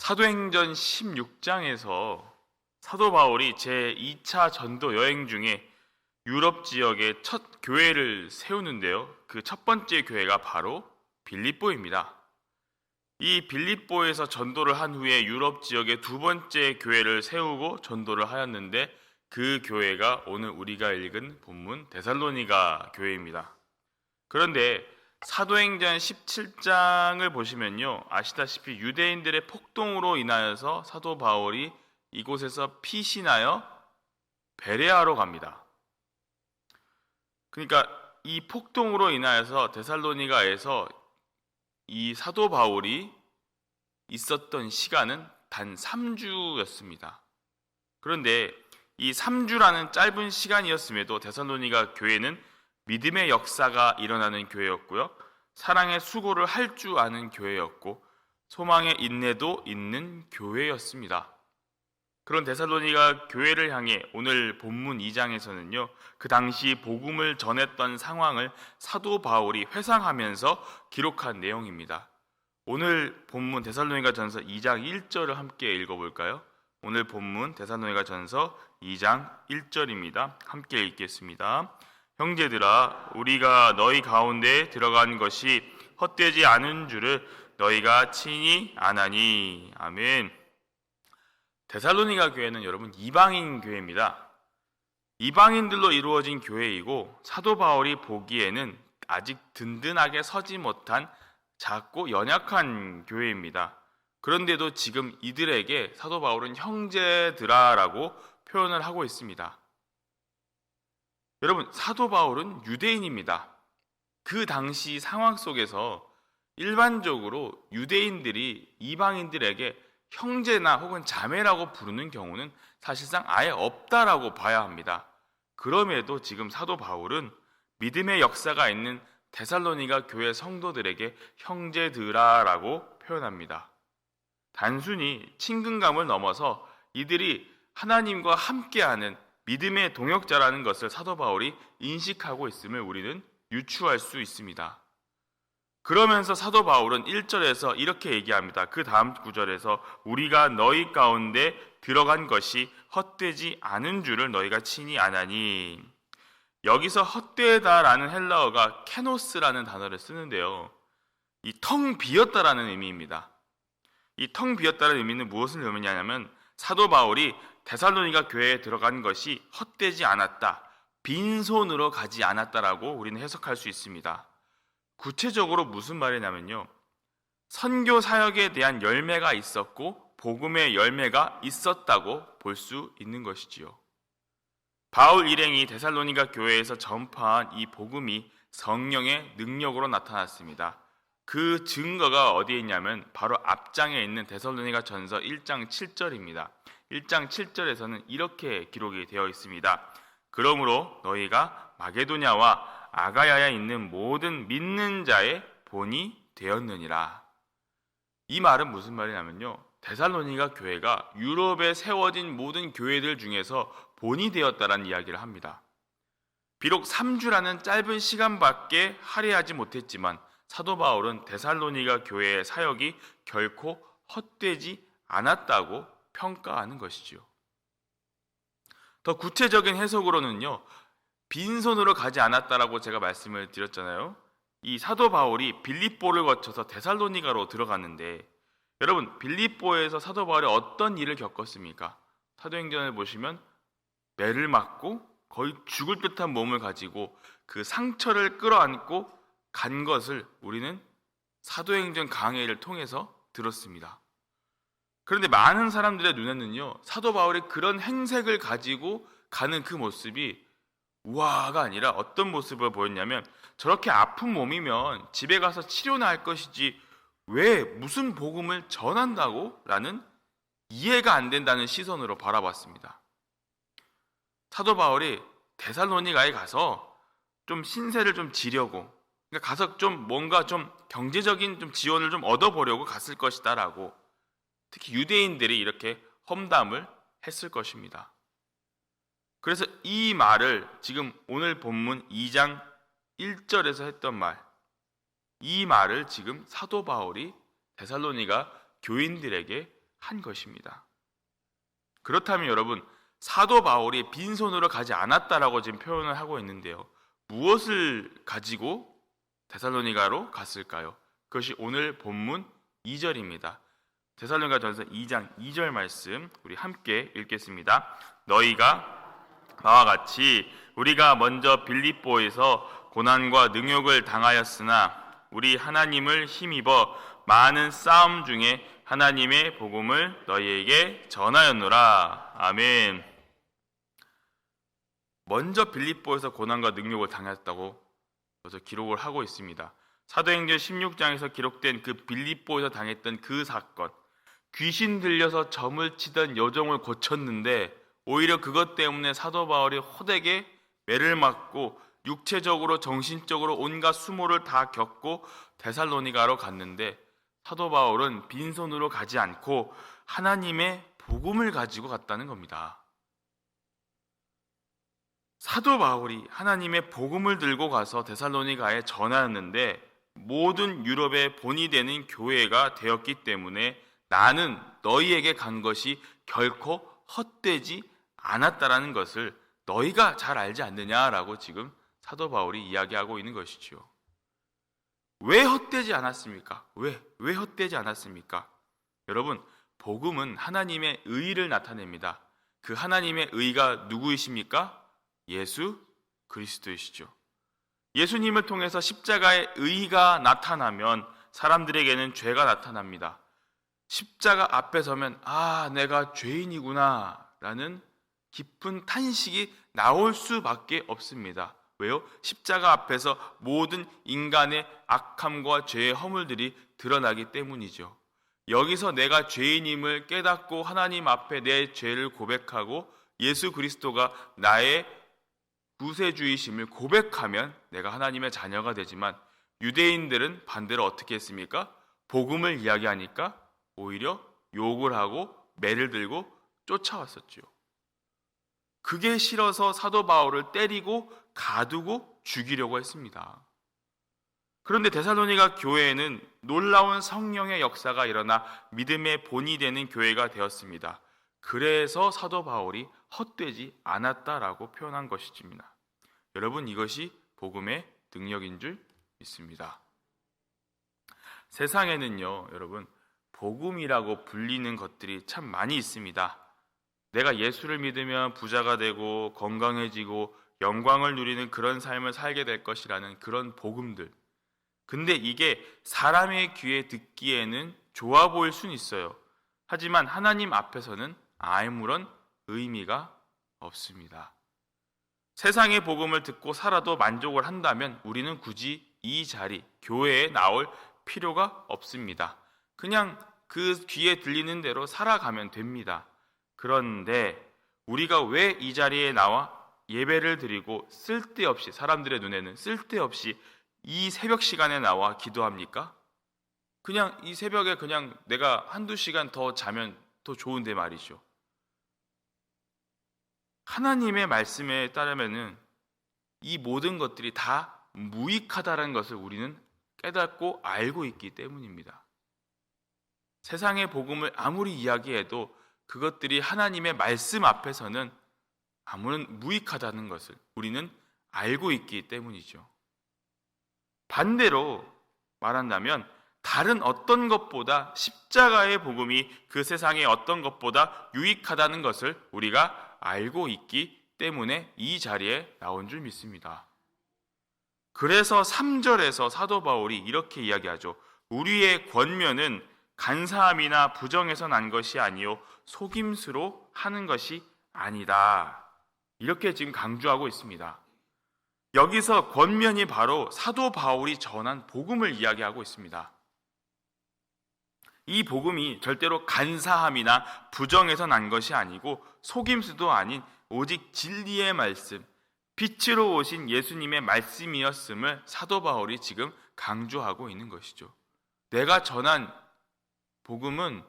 사도행전 16장에서 사도 바울이 제2차 전도 여행 중에 유럽 지역에 첫 교회를 세우는데요. 그 첫 번째 교회가 바로 빌립보입니다. 이 빌립보에서 전도를 한 후에 유럽 지역에 두 번째 교회를 세우고 전도를 하였는데, 그 교회가 오늘 우리가 읽은 본문 데살로니가 교회입니다. 그런데 사도행전 17장을 보시면요, 아시다시피 유대인들의 폭동으로 인하여서 사도 바울이 이곳에서 피신하여 베레아로 갑니다. 그러니까 이 폭동으로 인하여서 데살로니가에서 이 사도 바울이 있었던 시간은 단 3주였습니다. 그런데 이 3주라는 짧은 시간이었음에도 데살로니가 교회는 믿음의 역사가 일어나는 교회였고요, 사랑의 수고를 할 줄 아는 교회였고, 소망의 인내도 있는 교회였습니다. 그런 데살로니가 교회를 향해 오늘 본문 2장에서는요, 그 당시 복음을 전했던 상황을 사도 바울이 회상하면서 기록한 내용입니다. 오늘 본문 데살로니가 전서 2장 1절을 함께 읽어볼까요? 오늘 본문 데살로니가 전서 2장 1절입니다. 함께 읽겠습니다. 형제들아, 우리가 너희 가운데 들어간 것이 헛되지 않은 줄을 너희가 친히 아나니. 아멘. 데살로니가 교회는 여러분 이방인 교회입니다. 이방인들로 이루어진 교회이고, 사도 바울이 보기에는 아직 든든하게 서지 못한 작고 연약한 교회입니다. 그런데도 지금 이들에게 사도 바울은 형제들아라고 표현을 하고 있습니다. 여러분, 사도 바울은 유대인입니다. 그 당시 상황 속에서 일반적으로 유대인들이 이방인들에게 형제나 혹은 자매라고 부르는 경우는 사실상 아예 없다라고 봐야 합니다. 그럼에도 지금 사도 바울은 믿음의 역사가 있는 데살로니가 교회 성도들에게 형제들아라고 표현합니다. 단순히 친근감을 넘어서 이들이 하나님과 함께하는 믿음의 동역자라는 것을 사도 바울이 인식하고 있음을 우리는 유추할 수 있습니다. 그러면서 사도 바울은 1절에서 이렇게 얘기합니다. 그 다음 구절에서 우리가 너희 가운데 들어간 것이 헛되지 않은 줄을 너희가 친히 아나니. 여기서 헛되다라는 헬라어가 케노스라는 단어를 쓰는데요, 이 텅 비었다라는 의미입니다. 이 텅 비었다는 의미는 무엇을 의미하냐면, 사도 바울이 데살로니가 교회에 들어간 것이 헛되지 않았다, 빈손으로 가지 않았다라고 우리는 해석할 수 있습니다. 구체적으로 무슨 말이냐면요, 선교 사역에 대한 열매가 있었고 복음의 열매가 있었다고 볼 수 있는 것이지요. 바울 일행이 데살로니가 교회에서 전파한 이 복음이 성령의 능력으로 나타났습니다. 그 증거가 어디에 있냐면 바로 앞장에 있는 데살로니가 전서 1장 7절입니다. 1장 7절에서는 이렇게 기록이 되어 있습니다. 그러므로 너희가 마게도냐와 아가야에 있는 모든 믿는 자의 본이 되었느니라. 이 말은 무슨 말이냐면요, 데살로니가 교회가 유럽에 세워진 모든 교회들 중에서 본이 되었다라는 이야기를 합니다. 비록 3주라는 짧은 시간밖에 할애하지 못했지만 사도 바울은 데살로니가 교회의 사역이 결코 헛되지 않았다고 평가하는 것이죠. 더 구체적인 해석으로는요, 빈손으로 가지 않았다라고 제가 말씀을 드렸잖아요. 이 사도 바울이 빌립보를 거쳐서 데살로니가로 들어갔는데, 여러분, 빌립보에서 사도 바울이 어떤 일을 겪었습니까? 사도행전을 보시면 매를 맞고 거의 죽을 듯한 몸을 가지고 그 상처를 끌어안고 간 것을 우리는 사도행전 강해를 통해서 들었습니다. 그런데 많은 사람들의 눈에는요, 사도 바울이 그런 행색을 가지고 가는 그 모습이 우와가 아니라 어떤 모습을 보였냐면, 저렇게 아픈 몸이면 집에 가서 치료나 할 것이지 왜 무슨 복음을 전한다고? 라는 이해가 안 된다는 시선으로 바라봤습니다. 사도 바울이 데살로니가에 가서 좀 신세를 좀 지려고, 그러니까 가서 좀 뭔가 좀 경제적인 좀 지원을 좀 얻어보려고 갔을 것이다라고, 특히 유대인들이 이렇게 험담을 했을 것입니다. 그래서 이 말을 지금 오늘 본문 2장 1절에서 했던 말, 이 말을 지금 사도 바울이 데살로니가 교인들에게 한 것입니다. 그렇다면 여러분, 사도 바울이 빈손으로 가지 않았다라고 지금 표현을 하고 있는데요. 무엇을 가지고 데살로니가로 갔을까요? 그것이 오늘 본문 2절입니다. 데살로니가전서 2장 2절 말씀 우리 함께 읽겠습니다. 너희가 바와 같이 우리가 먼저 빌립보에서 고난과 능욕을 당하였으나 우리 하나님을 힘입어 많은 싸움 중에 하나님의 복음을 너희에게 전하였노라. 아멘. 먼저 빌립보에서 고난과 능욕을 당했다고 그래서 기록을 하고 있습니다. 사도행전 16장에서 기록된 그 빌립보에서 당했던 그 사건, 귀신 들려서 점을 치던 여종을 고쳤는데 오히려 그것 때문에 사도 바울이 호되게 매를 맞고 육체적으로 정신적으로 온갖 수모를 다 겪고 데살로니가로 갔는데 사도 바울은 빈손으로 가지 않고 하나님의 복음을 가지고 갔다는 겁니다. 사도 바울이 하나님의 복음을 들고 가서 데살로니가에 전하였는데 모든 유럽의 본이 되는 교회가 되었기 때문에 나는 너희에게 간 것이 결코 헛되지 않았다라는 것을 너희가 잘 알지 않느냐라고 지금 사도 바울이 이야기하고 있는 것이죠. 왜 헛되지 않았습니까? 왜 헛되지 않았습니까? 여러분, 복음은 하나님의 의의를 나타냅니다. 그 하나님의 의의가 누구이십니까? 예수 그리스도이시죠. 예수님을 통해서 십자가의 의의가 나타나면 사람들에게는 죄가 나타납니다. 십자가 앞에 서면 내가 죄인이구나 라는 깊은 탄식이 나올 수밖에 없습니다. 왜요? 십자가 앞에서 모든 인간의 악함과 죄의 허물들이 드러나기 때문이죠. 여기서 내가 죄인임을 깨닫고 하나님 앞에 내 죄를 고백하고 예수 그리스도가 나의 구세주이심을 고백하면 내가 하나님의 자녀가 되지만 유대인들은 반대로 어떻게 했습니까? 복음을 이야기하니까 오히려 욕을 하고 매를 들고 쫓아왔었죠. 그게 싫어서 사도 바울을 때리고 가두고 죽이려고 했습니다. 그런데 데살로니가 교회에는 놀라운 성령의 역사가 일어나 믿음의 본이 되는 교회가 되었습니다. 그래서 사도 바울이 헛되지 않았다라고 표현한 것이지입니다. 여러분, 이것이 복음의 능력인 줄 믿습니다. 세상에는요, 여러분, 복음이라고 불리는 것들이 참 많이 있습니다. 내가 예수를 믿으면 부자가 되고 건강해지고 영광을 누리는 그런 삶을 살게 될 것이라는 그런 복음들. 근데 이게 사람의 귀에 듣기에는 좋아 보일 수는 있어요. 하지만 하나님 앞에서는 아무런 의미가 없습니다. 세상의 복음을 듣고 살아도 만족을 한다면 우리는 굳이 이 자리, 교회에 나올 필요가 없습니다. 그냥 그 귀에 들리는 대로 살아가면 됩니다. 그런데 우리가 왜 이 자리에 나와 예배를 드리고 쓸데없이, 사람들의 눈에는 쓸데없이 이 새벽 시간에 나와 기도합니까? 그냥 이 새벽에 그냥 내가 한두 시간 더 자면 더 좋은데 말이죠. 하나님의 말씀에 따르면은 이 모든 것들이 다 무익하다는 것을 우리는 깨닫고 알고 있기 때문입니다. 세상의 복음을 아무리 이야기해도 그것들이 하나님의 말씀 앞에서는 아무런 무익하다는 것을 우리는 알고 있기 때문이죠. 반대로 말한다면 다른 어떤 것보다 십자가의 복음이 그 세상의 어떤 것보다 유익하다는 것을 우리가 알고 있기 때문에 이 자리에 나온 줄 믿습니다. 그래서 3절에서 사도 바울이 이렇게 이야기하죠. 우리의 권면은 간사함이나 부정에서 난 것이 아니요 속임수로 하는 것이 아니다. 이렇게 지금 강조하고 있습니다. 여기서 권면이 바로 사도 바울이 전한 복음을 이야기하고 있습니다. 이 복음이 절대로 간사함이나 부정에서 난 것이 아니고 속임수도 아닌 오직 진리의 말씀, 빛으로 오신 예수님의 말씀이었음을 사도 바울이 지금 강조하고 있는 것이죠. 내가 전한 복음은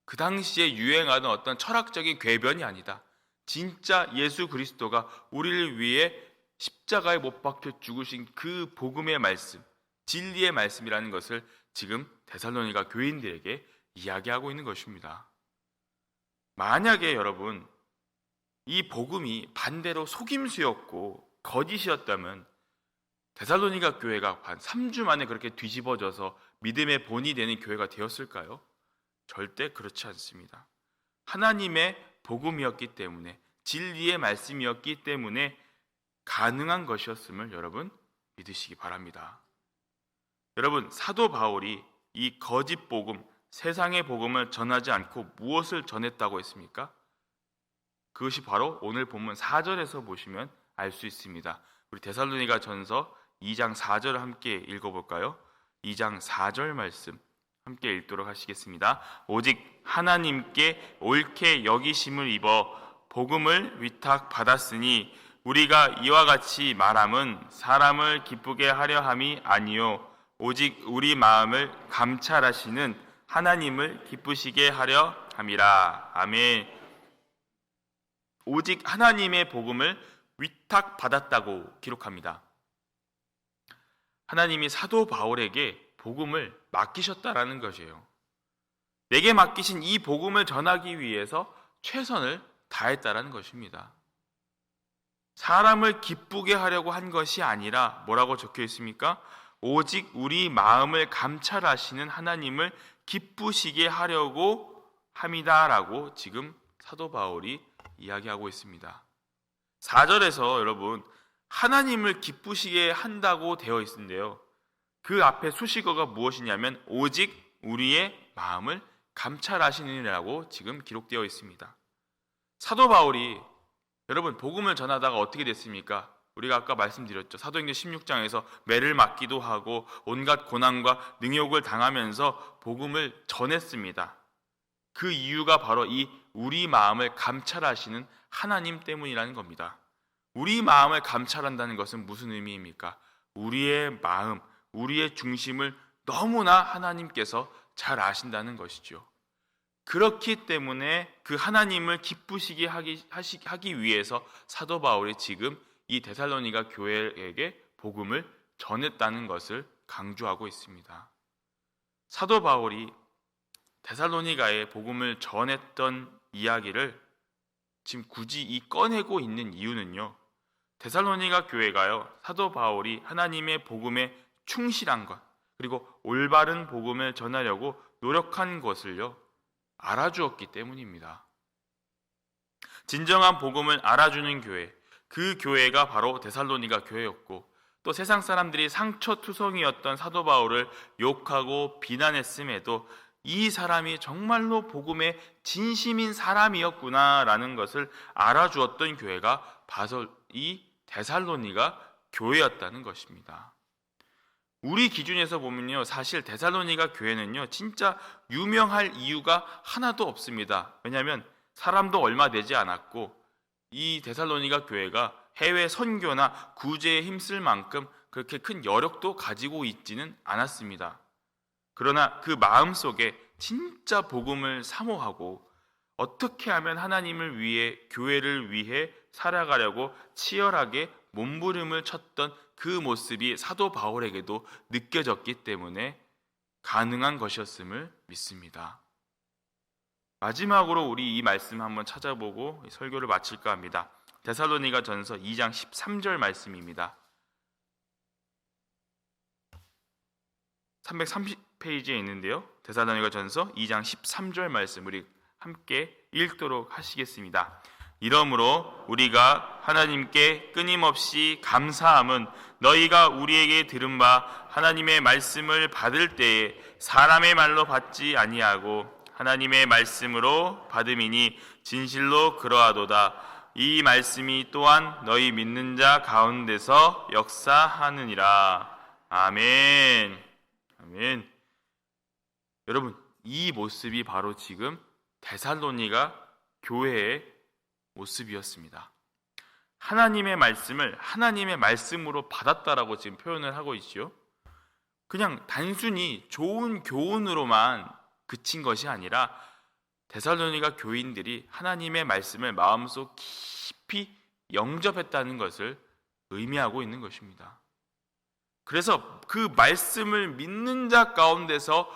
그 당시에 유행하던 어떤 철학적인 궤변이 아니다. 진짜 예수 그리스도가 우리를 위해 십자가에 못 박혀 죽으신 그 복음의 말씀, 진리의 말씀이라는 것을 지금 데살로니가 교인들에게 이야기하고 있는 것입니다. 만약에 여러분 이 복음이 반대로 속임수였고 거짓이었다면 데살로니가 교회가 한 3주 만에 그렇게 뒤집어져서 믿음의 본이 되는 교회가 되었을까요? 절대 그렇지 않습니다. 하나님의 복음이었기 때문에, 진리의 말씀이었기 때문에 가능한 것이었음을 여러분 믿으시기 바랍니다. 여러분, 사도 바울이 이 거짓 복음, 세상의 복음을 전하지 않고 무엇을 전했다고 했습니까? 그것이 바로 오늘 본문 4절에서 보시면 알 수 있습니다. 우리 데살로니가 전서 2장 4절을 함께 읽어볼까요? 2장 4절 말씀 함께 읽도록 하시겠습니다. 오직 하나님께 옳게 여기심을 입어 복음을 위탁받았으니 우리가 이와 같이 말함은 사람을 기쁘게 하려 함이 아니요 오직 우리 마음을 감찰하시는 하나님을 기쁘시게 하려 함이라. 아멘. 오직 하나님의 복음을 위탁받았다고 기록합니다. 하나님이 사도 바울에게 복음을 맡기셨다라는 것이에요. 내게 맡기신 이 복음을 전하기 위해서 최선을 다했다라는 것입니다. 사람을 기쁘게 하려고 한 것이 아니라 뭐라고 적혀 있습니까? 오직 우리 마음을 감찰하시는 하나님을 기쁘시게 하려고 함이다라고 지금 사도 바울이 이야기하고 있습니다. 4절에서 여러분 하나님을 기쁘시게 한다고 되어 있는데요. 그 앞에 수식어가 무엇이냐면 오직 우리의 마음을 감찰하시느니라고 지금 기록되어 있습니다. 사도 바울이 여러분 복음을 전하다가 어떻게 됐습니까? 우리가 아까 말씀드렸죠. 사도행전 16장에서 매를 맞기도 하고 온갖 고난과 능욕을 당하면서 복음을 전했습니다. 그 이유가 바로 이 우리 마음을 감찰하시는 하나님 때문이라는 겁니다. 우리 마음을 감찰한다는 것은 무슨 의미입니까? 우리의 마음, 우리의 중심을 너무나 하나님께서 잘 아신다는 것이죠. 그렇기 때문에 그 하나님을 기쁘시게 하기 위해서 사도 바울이 지금 이 데살로니가 교회에게 복음을 전했다는 것을 강조하고 있습니다. 사도 바울이 데살로니가에 복음을 전했던 이야기를 지금 굳이 꺼내고 있는 이유는요. 데살로니가 교회가요. 사도 바울이 하나님의 복음에 충실한 것 그리고 올바른 복음을 전하려고 노력한 것을요. 알아주었기 때문입니다. 진정한 복음을 알아주는 교회, 그 교회가 바로 데살로니가 교회였고 또 세상 사람들이 상처투성이었던 사도 바울을 욕하고 비난했음에도 이 사람이 정말로 복음의 진심인 사람이었구나라는 것을 알아주었던 교회가 바로 이 데살로니가 교회였다는 것입니다. 우리 기준에서 보면요, 사실 데살로니가 교회는요, 진짜 유명할 이유가 하나도 없습니다. 왜냐하면 사람도 얼마 되지 않았고 이 데살로니가 교회가 해외 선교나 구제에 힘쓸 만큼 그렇게 큰 여력도 가지고 있지는 않았습니다. 그러나 그 마음속에 진짜 복음을 사모하고 어떻게 하면 하나님을 위해 교회를 위해 살아가려고 치열하게 몸부림을 쳤던 그 모습이 사도 바울에게도 느껴졌기 때문에 가능한 것이었음을 믿습니다. 마지막으로 우리 이 말씀 한번 찾아보고 설교를 마칠까 합니다. 데살로니가 전서 2장 13절 말씀입니다. 330페이지에 있는데요. 데살로니가 전서 2장 13절 말씀 우리 함께 읽도록 하시겠습니다. 이러므로 우리가 하나님께 끊임없이 감사함은 너희가 우리에게 들은 바 하나님의 말씀을 받을 때에 사람의 말로 받지 아니하고 하나님의 말씀으로 받음이니 진실로 그러하도다. 이 말씀이 또한 너희 믿는 자 가운데서 역사하느니라. 아멘. 아멘. 여러분, 이 모습이 바로 지금 데살로니가 교회의 모습이었습니다. 하나님의 말씀을 하나님의 말씀으로 받았다라고 지금 표현을 하고 있죠. 그냥 단순히 좋은 교훈으로만 그친 것이 아니라 데살로니가 교인들이 하나님의 말씀을 마음속 깊이 영접했다는 것을 의미하고 있는 것입니다. 그래서 그 말씀을 믿는 자 가운데서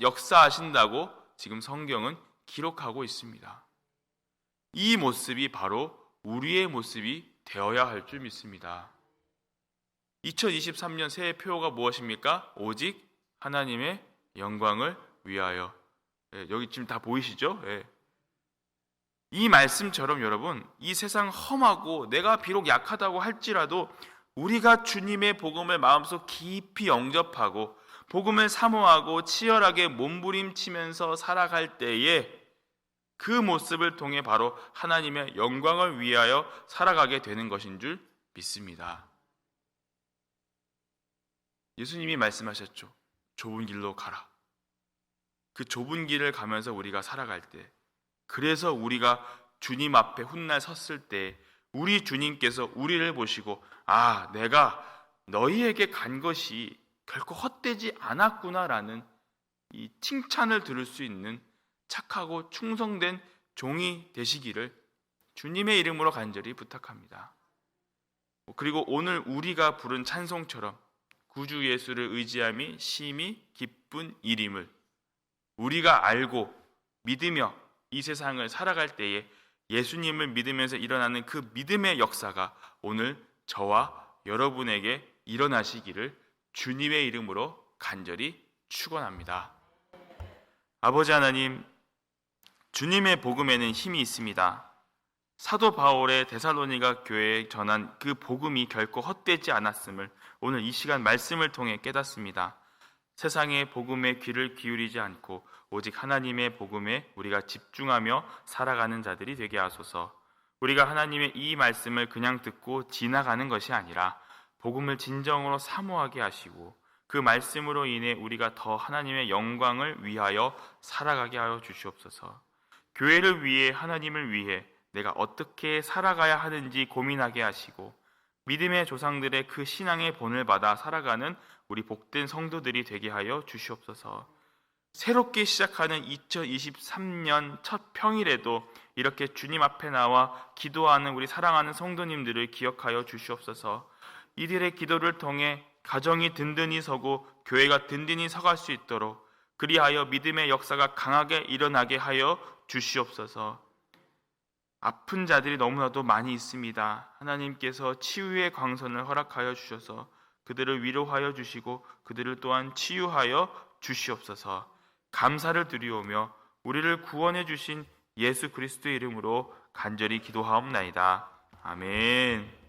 역사하신다고 지금 성경은 기록하고 있습니다. 이 모습이 바로 우리의 모습이 되어야 할 줄 믿습니다. 2023년 새해 표어가 무엇입니까? 오직 하나님의 영광을 위하여. 여기 지금 다 보이시죠? 이 말씀처럼 여러분, 이 세상 험하고 내가 비록 약하다고 할지라도 우리가 주님의 복음을 마음속 깊이 영접하고 복음을 사모하고 치열하게 몸부림치면서 살아갈 때에 그 모습을 통해 바로 하나님의 영광을 위하여 살아가게 되는 것인 줄 믿습니다. 예수님이 말씀하셨죠. 좁은 길로 가라. 그 좁은 길을 가면서 우리가 살아갈 때, 그래서 우리가 주님 앞에 훗날 섰을 때 우리 주님께서 우리를 보시고 내가 너희에게 간 것이 결코 헛되지 않았구나라는 이 칭찬을 들을 수 있는 착하고 충성된 종이 되시기를 주님의 이름으로 간절히 부탁합니다. 그리고 오늘 우리가 부른 찬송처럼 구주 예수를 의지함이 심히 기쁜 일임을 우리가 알고 믿으며 이 세상을 살아갈 때에 예수님을 믿으면서 일어나는 그 믿음의 역사가 오늘 저와 여러분에게 일어나시기를 주님의 이름으로 간절히 축원합니다. 아버지 하나님, 주님의 복음에는 힘이 있습니다. 사도 바울의 데살로니가 교회에 전한 그 복음이 결코 헛되지 않았음을 오늘 이 시간 말씀을 통해 깨닫습니다. 세상의 복음에 귀를 기울이지 않고 오직 하나님의 복음에 우리가 집중하며 살아가는 자들이 되게 하소서. 우리가 하나님의 이 말씀을 그냥 듣고 지나가는 것이 아니라 복음을 진정으로 사모하게 하시고 그 말씀으로 인해 우리가 더 하나님의 영광을 위하여 살아가게 하여 주시옵소서. 교회를 위해, 하나님을 위해 내가 어떻게 살아가야 하는지 고민하게 하시고 믿음의 조상들의 그 신앙의 본을 받아 살아가는 우리 복된 성도들이 되게 하여 주시옵소서. 새롭게 시작하는 2023년 첫 평일에도 이렇게 주님 앞에 나와 기도하는 우리 사랑하는 성도님들을 기억하여 주시옵소서. 이들의 기도를 통해 가정이 든든히 서고 교회가 든든히 서갈 수 있도록 그리하여 믿음의 역사가 강하게 일어나게 하여 주시옵소서. 아픈 자들이 너무나도 많이 있습니다. 하나님께서 치유의 광선을 허락하여 주셔서 그들을 위로하여 주시고 그들을 또한 치유하여 주시옵소서. 감사를 드리오며 우리를 구원해 주신 예수 그리스도의 이름으로 간절히 기도하옵나이다. 아멘.